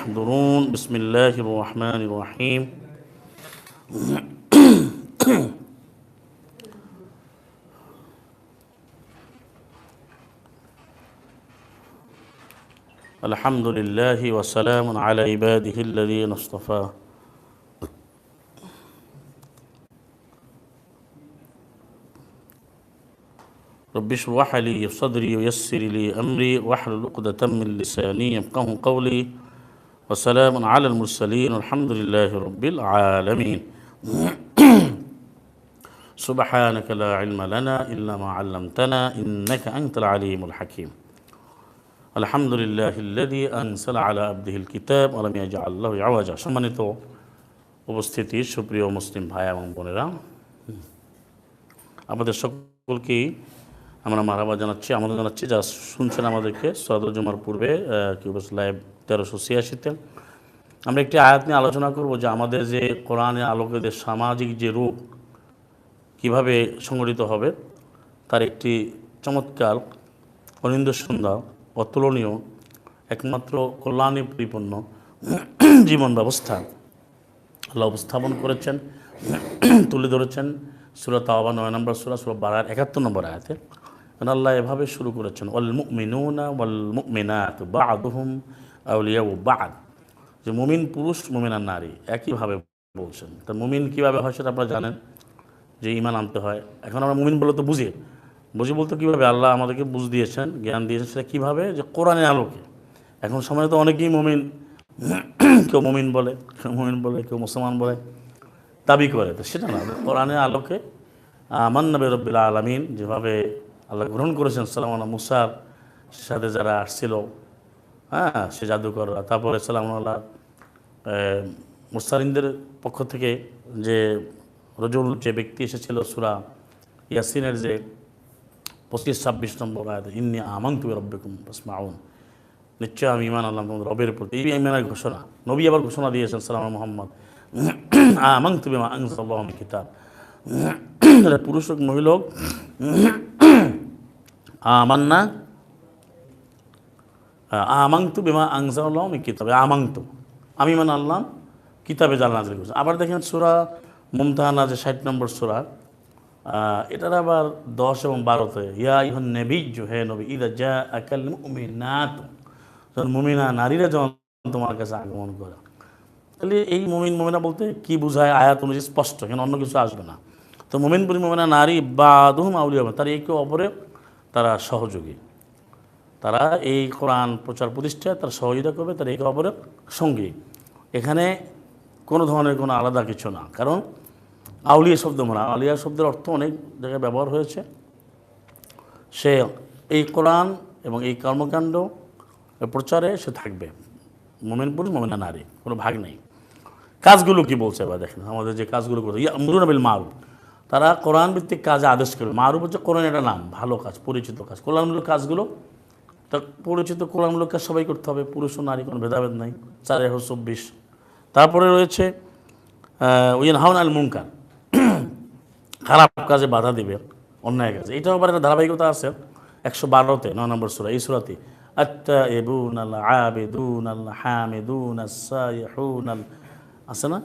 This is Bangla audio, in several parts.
يحضرون بسم الله الرحمن الرحيم الحمد لله وسلام على عباده الذين اصطفى رب اشرح لي صدري ويسر لي أمري واحلل عقدة من لساني يفقهوا قولي وسلام على المرسلين والحمد لله رب العالمين سبحانك لا علم لنا إلا ما علمتنا إنك أنت العليم الحكيم الحمد لله الذي أنزل على عبده الكتاب ولم يجعل له عوجا সম্মানিত উপস্থিতি সুপ্রিয় মুসলিম ভাই এবং বোনেরা, আমাদের সকলকে আমরা মারহাবা জানাচ্ছি, আমাদের জানাচ্ছি যা শুনছেন আমাদেরকে সদর জুমার পূর্বে কিউবাস লাইভ 1386-তে আমরা একটি আয়াত নিয়ে আলোচনা করব যে আমাদের যে কোরআনের আলোকে যে সামাজিক যে রূপ কীভাবে সংগঠিত হবে তার একটি চমৎকার অনিন্দ সুন্দর অতুলনীয় একমাত্র কল্যাণে পরিপূর্ণ জীবন ব্যবস্থা আল্লাহ উপস্থাপন করেছেন, তুলে ধরেছেন সূরা তাওবা 9 নম্বর সূরা বারার 71 নম্বর আয়াতে। আল্লাহ এভাবে শুরু করেছেন, ওয়াল মুমিনুনা ওয়াল মুমিনাতু বা'দুহুম আউলিয়াউ বা'দ, যে মুমিন পুরুষ মুমিনা নারী একইভাবে বলছেন। তা মুমিন কীভাবে হয় সেটা আপনারা জানেন, যে ঈমান আনতে হয়। এখন আমরা মুমিন বলে তো বুঝি বলতে কীভাবে আল্লাহ আমাদেরকে বুঝ দিয়েছেন, জ্ঞান দিয়েছেন, সেটা কীভাবে, যে কোরআনের আলোকে। এখন সময় তো অনেকেই মুমিন, কেউ মুমিন বলে, কেউ মুসলমান বলে দাবি করে, তো সেটা না, কোরআনের আলোকে আমান্না বিরাব্বিল আলামিন যেভাবে আল্লাহ গ্রহণ করেছেন সালামুল্লাহ মুসার সাথে যারা আসছিল, সে জাদুকররা, তারপরে সালামুল্লাহ মুরসালিনদের পক্ষ থেকে যে রজুল যে ব্যক্তি এসেছিল সূরা ইয়াসিনের যে 25-26 নম্বর আয়াত, ইন্নী আমানতু বিরাব্বিকুম ফাসমাউন, নিশ্চয় আমি ঈমান আনলাম তোমাদের রবের প্রতি। এই ঈমানের ঘোষণা নবী আবার ঘোষণা দিয়েছেন সালাম মুহাম্মদ, আমানতু বিমা আনজালাল্লাহু মিনাল কিতাব, পুরুষ হোক মহিলা হোক, আমানতু বিমা আনজালাল্লাহু মিনাল কিতাব, আমানতু আমি ঈমান আনলাম কিতাবে যা নাযিল করেছেন। আবার দেখেন সূরা মুমতাহানা যে 60 নম্বর সূরা, এটার আবার 10 এবং 12-তে, ইয়া আইয়ুহান নাবিয়্যু, হে নবী, ইযা জাআকাল মুমিনাতু, যখন মুমিনা নারীরা যখন তোমার কাছে আগমন করে। তাহলে এই মুমিনা বলতে কি বোঝায় আয়াত অনুযায়ী স্পষ্ট, কেন অন্য কিছু আসবে না। তো মুমিনা নারী বা'দুহুম আউলিয়া, তারা একে অপরে তারা সহযোগী, তারা এই কোরআন প্রচার প্রতিষ্ঠায় তারা সহযোগিতা করবে, তারা একে অপরের সঙ্গী। এখানে কোনো ধরনের কোনো আলাদা কিছু না, কারণ আউলিয়া শব্দ আউলিয়া শব্দের অর্থ অনেক জায়গায় ব্যবহার হয়েছে। সে এই কোরআন এবং এই কর্মকাণ্ড প্রচারে সে থাকবে, মুমিন পুরুষ মুমিনা নারী, কোনো ভাগ নেই। কাজগুলো কি বলছে এবার দেখেন, আমাদের যে কাজগুলো করতে, ইয়ামুরুনা বিল মারুফ, তারা কোরআন ভিত্তিক কাজে আদেশ করবে। মারুফ হচ্ছে কোরআন একটা নাম, ভালো কাজ, পরিচিত কাজ, কল্যাণমূলক কাজগুলো। তা পরিচিত কল্যাণমূলক কাজ সবাই করতে হবে, পুরুষ ও নারী, কোনো ভেদাভেদ নাই। 4-24। তারপরে রয়েছে ইয়ানহাউনা আনিল মুনকার, খারাপ কাজে বাধা দিবে, অন্যায় কাজে। এটাও আবার একটা ধারাবাহিকতা আছে 112-তে 9 নম্বর সূরা, এই সূরাতে, আত-তাইবুনাল আবিদুনাল হামিদুনাস সাইহুনাল, আছে না,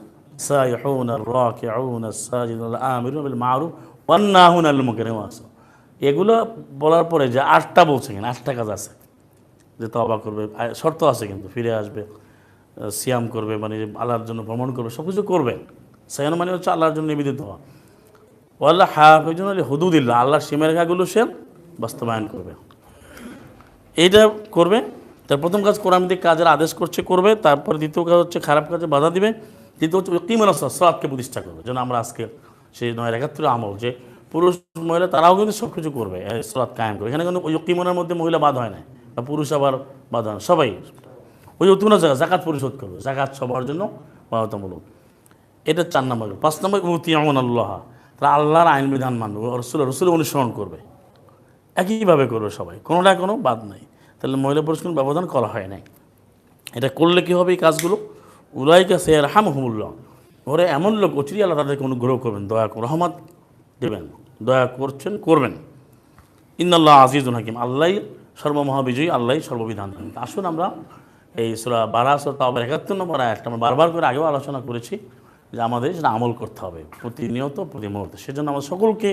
সাইহুনার রাকিউনাস সাজিদুল আমিরুনা বিল মারুফ ওয়ান নাহুনা আনিল মুনকার আছে। এগুলো বলার পরে যে 8টা বলছে, কিনা 8টা কাজ আছে, যে তওবা করবে, শর্ত আছে কিন্তু, ফিরে আসবে, সিয়াম করবে, মানে আল্লাহর জন্য ভ্রমণ করবে, সব কিছু করবে। সিয়াম মানে হচ্ছে আল্লাহর জন্য নিবেদিত হওয়া। ওয়াল্লা হাফিজুন লি হুদুদিল্লাহ, আল্লাহর সীমারেখাগুলো সে বাস্তবায়ন করবে, এইটা করবে। তার প্রথম কাজ কোরআন ভিত্তিক কাজের আদেশ করবে। তারপর দ্বিতীয় কাজ হচ্ছে খারাপ কাজে বাধা দিবে। তৃতীয় হচ্ছে ইকিমুস সালাতকে প্রতিষ্ঠা করবে, যেন আমরা আজকে সেই 9-71 আমল, যে পুরুষ মহিলা তারাও কিন্তু সব কিছু করবে, সালাত কায়েম করবে। এখানে কিন্তু ইকিমুনের মধ্যে মহিলা বাদ হয় না, বা পুরুষ আবার বাদ হয় না, সবাই ওই উত্তীর্ণ জাকাত পরিশোধ করবে, জাকাত সবার জন্য বাধ্যতামূলক। এটা 4 নম্বর। 5 নম্বর ইউতিউনাল্লাহ, তারা আল্লাহর আইন বিধান মানবে, রসুলের অনুসরণ করবে, একইভাবে করবে সবাই, কোনোটা কোনো বাদ নাই। তাহলে মহিলা পুরুষ কোনো ব্যবধান করা হয় নাই। এটা করলে কী হবে, এই কাজগুলো, উলাইকা সায়ারহামুহুমুল্লাহ, ওরা এমন লোক, অচিরেই আল্লাহ তাদেরকে অনুগ্রহ করবেন, দয়া রহমত দেবেন, দয়া করবেন। ইন্নাল্লাহ আজিজুন হাকিম, আল্লাহ সর্বমহাবিজয়ী, আল্লাহ সর্ববিধান। আসুন আমরা এই সূরা বারাহ সূরা তাওবার ৭১ নম্বর আয়াতটা আমরা বারবার করে আগেও আলোচনা করেছি যে আমাদের সেটা আমল করতে হবে প্রতিনিয়ত প্রতি মুহূর্তে। সেজন্য আমাদের সকলকে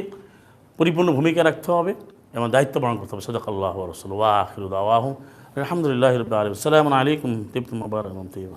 পরিপূর্ণ ভূমিকা রাখতে হবে এবং দায়িত্ব পালন করতে হবে। সাদাকাল্লাহু ওয়া রাসূলুহু ওয়া আখিরু দাওয়াহুম আলহামদুলিল্লাহি রাব্বিল আলামিন। আসসালামু আলাইকুম তিবতুম ওয়া বারাকাতুহু।